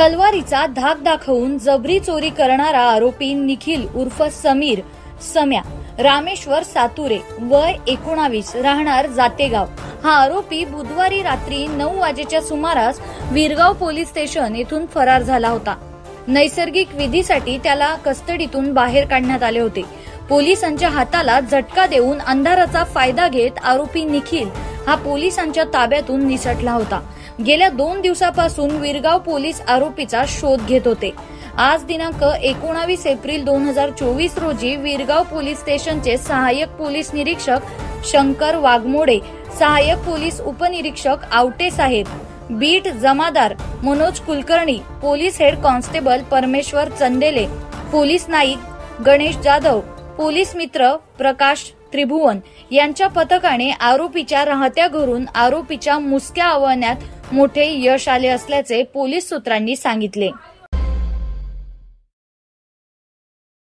तलवारीचा धाक दाखवून जबरी चोरी करणारा आरोपी निखिल उर्फ समीर सम्या रामेश्वर सातुरे वय 19 राहणार जातेगाव हा आरोपी बुधवारी रात्री 9 वाजेच्या सुमारास विरगाव पोलीस स्टेशन येथून फरार झाला होता। नैसर्गिक विधीसाठी त्याला कस्टडीतून बाहेर काढण्यात आले होते। पोलिसांच्या हाताला झटका देऊन अंधाराचा फायदा घेत आरोपी निखिल हा पोलिसांच्या ताब्यातून निसटला होता। गेल्या 2 दिवसापासून विरगाव पोलीस आरोपीचा शोध घेत होते। आज दिनांक 19 एप्रिल 2024 रोजी विरगाव पोलीस स्टेशनचे सहाय्यक पोलीस निरीक्षक शंकर वाघमोडे, सहाय्यक पोलीस उपनिरीक्षक आवटे साहेब, बीट जमादार Manoj Kulkarni, police head constable Parmeshwar Chandele, police नाईक गणेश जाधव, पोलीस मित्र प्रकाश त्रिभुवन यांच्या पथकाने आरोपीच्या राहत्या घरून आरोपीच्या मुसक्या आवळण्यात मोठे यश आले असल्याचे पोलीस सूत्रांनी सांगितले।